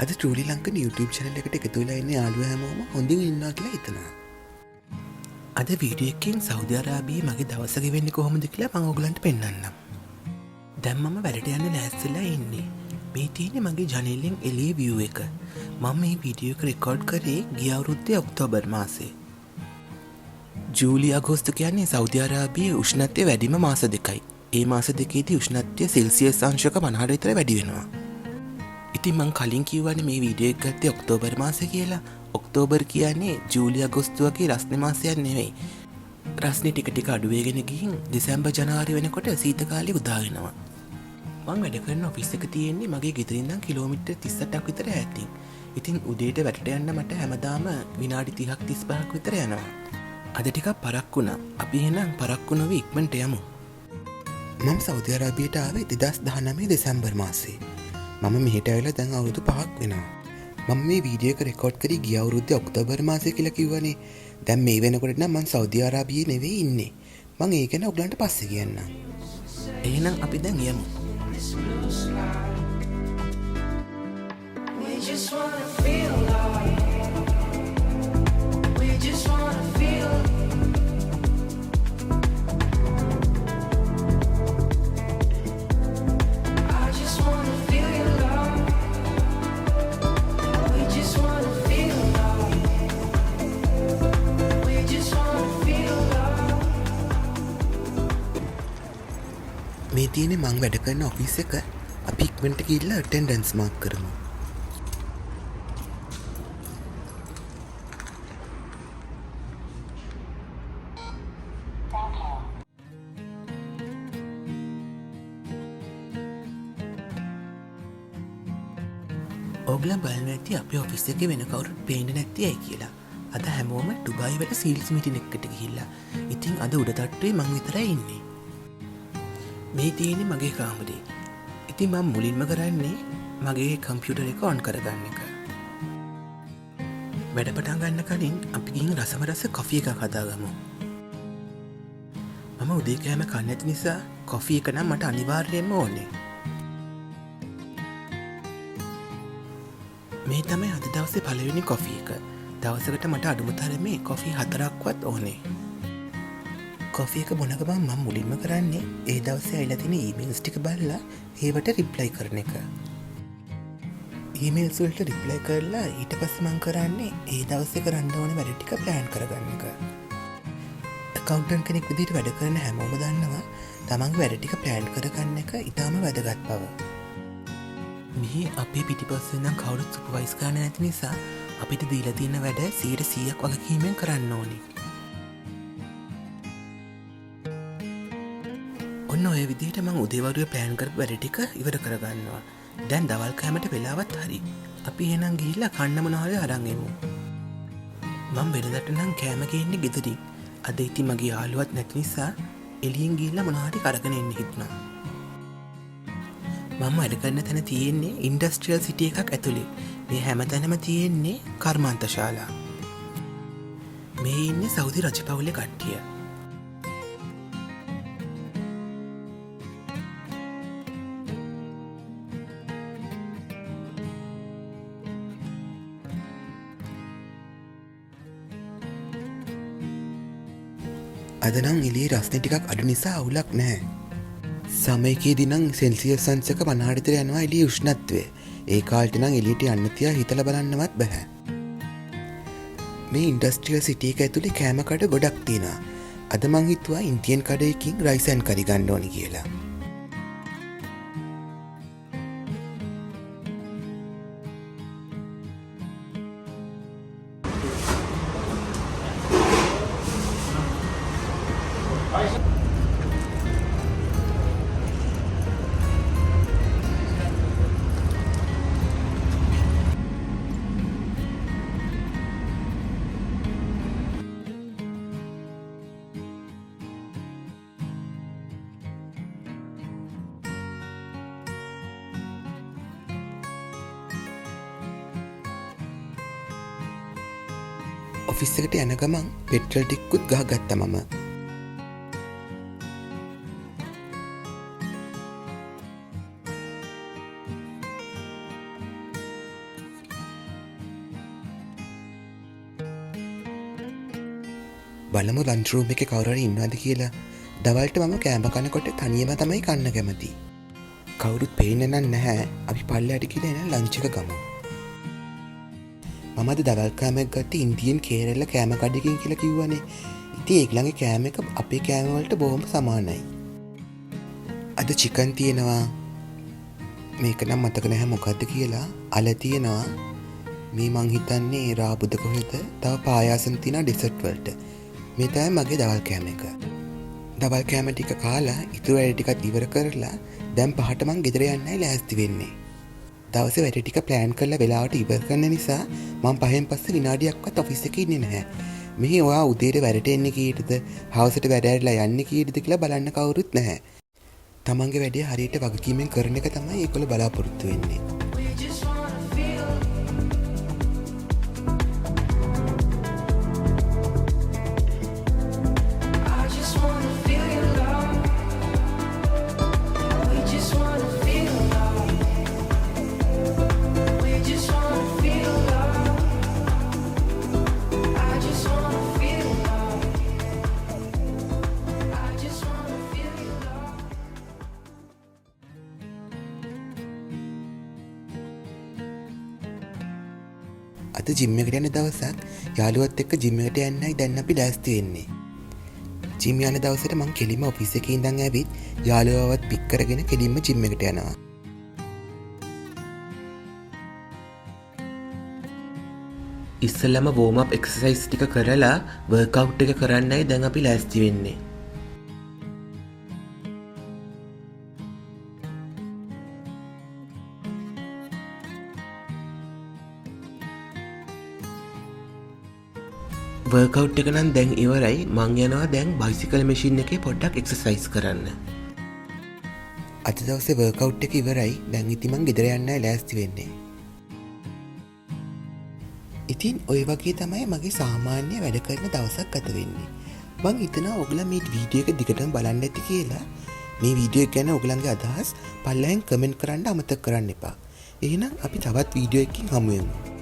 අද ට්‍රූලි Lankan YouTube channel එකට එකතු වෙලා ඉන්න යාළුවෝ හැමෝම හොඳින් ඉන්නවා කියලා හිතනවා. අද වීඩියෝ එකකින් සෞදි අරාබියේ මගේ දවස ගෙවෙන්නේ කොහොමද කියලා මම ඔයගලන්ට පෙන්නන්නම්. දැන් මම වැඩට යන්න ලෑස්තිලා ඉන්නේ. මේ තියෙන්නේ මගේ ජනේලෙන් එළියේ view එක. මම මේ වීඩියෝ එක රෙකෝඩ් කරේ ගිය අවුරුද්දේ ඔක්තෝබර් මාසේ. ජූලි අගෝස්තු කියන්නේ සෞදි අරාබියේ උෂ්ණත්වය වැඩිම මාස දෙකයි. ඒ මාස දෙකේදී උෂ්ණත්වය සෙල්සියස් අංශක 50 විතර වැඩි වෙනවා. ඉතින් මං කලින් කිව්වනේ මේ වීඩියෝ එක ගත්තේ ඔක්තෝබර් මාසේ කියලා. ඔක්තෝබර් කියන්නේ ජූලි අගෝස්තු වගේ රස්නේ මාසයක් නෙවෙයි. රස්නේ ටික ටික අඩු වෙගෙන ගිහින් දෙසැම්බර් ජනවාරි වෙනකොට සීත කාලය උදා වෙනවා. මං වැඩ කරන ඔෆිස් එක තියෙන්නේ මගේ ගෙදරින් ඉඳන් කිලෝමීටර් 38ක් විතර ඈතින්. ඉතින් උදේට වැඩට යන්න මට හැමදාම විනාඩි 30ක් 35ක් විතර යනවා. අද ටිකක් පරක්කු වුණා. අපි එහෙනම් පරක්කු නොවි ඉක්මනට යමු. මම සෞදි අරාබියට ආවේ 2019 දෙසැම්බර් මාසේ. මම මෙහෙට ඇවිල්ලා දැන් අවුරුදු 5ක් වෙනවා. මම මේ වීඩියෝ එක රෙකෝඩ් කරේ ගිය අවුරුද්දේ ඔක්තෝබර් මාසේ කියලා කිව්වනේ. දැන් මේ වෙනකොට නම් මම සෞදි අරාබියේ නෙවෙයි ඉන්නේ. මම ඒක ගැන ඔයගලන්ට පස්සේ කියන්නම්. එහෙනම් අපි දැන් යමු. We just wanna feel love. We just wanna feel. I just wanna feel your love. We just wanna feel love. We just wanna feel love. මේ තියෙන්නේ මං වැඩ කරන ඔෆිස් එක. අපි ඉක්මනට ගිහිල්ලා අටෙන්ඩන්ස් මාක් කරමු. ඔයගොල්ලෝ බලන්න ඇති අපේ ඔෆිස් එකේ වෙන කවුරුත් පේන්නේ නැති අය කියලා. අද හැමෝම ඩුබායි වල සීල්ස් මීටින් එකකට ගිහිල්ලා. ඉතින් අද උඩ තට්ටුවේ මං විතරයි ඉන්නේ. මේ තියෙන්නේ මගේ කාමරේ. ඉතින් මම මුලින්ම කරන්නේ මගේ කම්පියුටර් එක ඔන් කරගන්න එක. වැඩ පටන් ගන්න කලින් අපි ගිහින් රසම රස කොෆි එකක් හදාගමු. මම උදේ කෑම කන්නේ නැති නිසා කොෆි එක නම් මට අනිවාර්යයෙන්ම ඕනේ. මේ තමයි අද දවසේ පළවෙනි කොෆි එක. දවසකට මට අඩුම තරමේ කොෆි 4ක්වත් ඕනේ. කොෆි එක බොන ගමන් මම මුලින්ම කරන්නේ ඒ දවසේ ආවිලා තියෙන ඊමේල්ස් ටික බලලා ඒවට රිප්ලයි කරන එක. ඊමේල්ස් වලට රිප්ලයි කරලා ඊට පස්සේ මම කරන්නේ ඒ දවසේ කරන්න ඕන වැඩ ටික ප්ලෑන් කරගන්න එක. ඇකවුන්ටන්ට් කෙනෙක් විදිහට වැඩ කරන හැමෝම දන්නවා තමන්ගේ වැඩ ටික ප්ලෑන් කරගන්න එක ඉතාම වැදගත් බව. මේ අපේ පිටිපස්සේ නම් කවුරුත් සුපර්වයිස් කරන්න නැති නිසා අපිට දීලා තියෙන වැඩ 100%ක් වගකීමෙන් කරන්න ඕනේ. ඔන්න ඔය විදිහට මම උදේවරුේ ප්ලෑන් කරපු වැඩ ටික ඉවර කරගන්නවා. දැන් දවල් කෑමට වෙලාවත් හරි. අපි එහෙනම් ගිහිල්ලා කන්න මොනවාරි අරන් එමු. මම වෙනදට නම් කෑම ගේන්නේ ගෙදරින්. අද ඉතින් මගේ යාළුවත් නැති නිසා එළියෙන් ගිහිල්ලා මොනවාරි කරගෙන එන්න හිතුණා. මම වැඩ කරන තැන තියෙන්නේ ඉන්ඩස්ට්‍රියල් සිටි එකක් ඇතුලේ. මේ හැමතැනම තියෙන්නේ කර්මාන්තශාලා. මේ ඉන්නේ සෞදි රජපෞලේ කට්ටිය. අද නම් එළියේ රස්නේ ටිකක් අඩු නිසා අවුලක් නැහැ. සමයකේදී නම් සෙල්සියස් අංශක 50 විතර යනවා එළියේ උෂ්ණත්වය. ඒ කාලේට නම් එළියට යන්න තියා හිතලා බලන්නවත් බෑ. මේ ඉන්ඩස්ට්‍රියල් සිටි එක ඇතුලේ කෑම කඩ ගොඩක් තියෙනවා. අද මං හිතුවා ඉන්දියන් කඩේකින් රයිස් ඇන්ඩ් කරි ගන්න ඕනි කියලා. ඔෆිස් එකට යන ගමන් පෙට්‍රල් ටිකකුත් ගහගත්තා මම. බලමු ලන්ච් රූම් එකේ කවුරු හරි ඉන්නවද කියලා. දවල්ට මම කෑම කනකොට තනියම තමයි කන්න කැමති. කවුරුත් පේන්නේ නැහැ. අපි පල්ලයට ගිහලා එන ලන්ච් එක ගමු. මම අද දවල් කෑමක් ගත්තේ ඉන්දියන් කේරළ කෑම කඩකින් කියලා කිව්වනේ. ඉතින් ඒගොල්ලන්ගේ කෑම එක අපේ කෑම වලට බොහොම සමානයි. අද චිකන් තියෙනවා. මේක නම් මතක නැහැ මොකද්ද කියලා. අල තියෙනවා. මේ මං හිතන්නේ රාබුද කොහෙද? තව පායාසම් තියෙනවා ඩෙසර්ට් වලට. මේ තමයි මගේ දවල් කෑම එක. දවල් කෑම ටික කාලා ඉතුරු වැඩ ටිකත් ඉවර කරලා දැන් 5ට මං ගෙදර යන්නයි ලෑස්ති වෙන්නේ. දවසේ වැඩ ටික ප්ලෑන් කරලා වෙලාවට ඉවර කරන නිසා මං 5න් පස්සේ විනාඩියක්වත් ඔෆිස් එකේ ඉන්නේ නැහැ. මෙහි ඔයා උදේට වැඩට එන්නේ කීයටද? හවසට වැඩ ඇරලා යන්නේ කීයටද කියලා බලන්න කවුරුත් නැහැ. තමන්ගේ වැඩේ හරියට වගකීමෙන් කරන එක තමයි ඒගොල්ලෝ බලාපොරොත්තු වෙන්නේ. අද ජිම් එකට යන දවසක් යාළුවත් එක්ක ජිම් එකට යන්නයි දැන් අපි ලෑස්ති වෙන්නේ. ජිම් යන දවසට මං කෙලින්ම ඔෆිස් එකේ ඉඳන් ඇවිත් යාළුවවත් පික් කරගෙන කෙලින්ම ජිම් එකට යනවා. ඉස්සෙල්ලාම වෝම් අප් එක්සර්සයිස් ටික කරලා වර්ක්අවුට් එක කරන්නයි දැන් අපි ලෑස්ති වෙන්නේ. වර්කවුට් එක නම් දැන් ඉවරයි. මං යනවා දැන් බයිසිකල් මැෂින් එකේ පොඩ්ඩක් එක්සර්සයිස් කරන්න. අද දවසේ වර්කවුට් එක ඉවරයි. දැන් ඉතින් මං ගෙදර යන්නයි ලෑස්ති වෙන්නේ. ඉතින් ඔය වගේ තමයි මගේ සාමාන්‍ය වැඩ කරන දවසක් ගත වෙන්නේ. මං හිතනවා ඔයගොල්ලෝ මේ වීඩියෝ එක දිගටම බලන්න ඇති කියලා. මේ වීඩියෝ එක ගැන ඔයගොල්ලන්ගේ අදහස් පල්ලෙන් කමෙන්ට් කරන්න අමතක කරන්න එපා. එහෙනම් අපි තවත් වීඩියෝ එකකින් හමු වෙමු.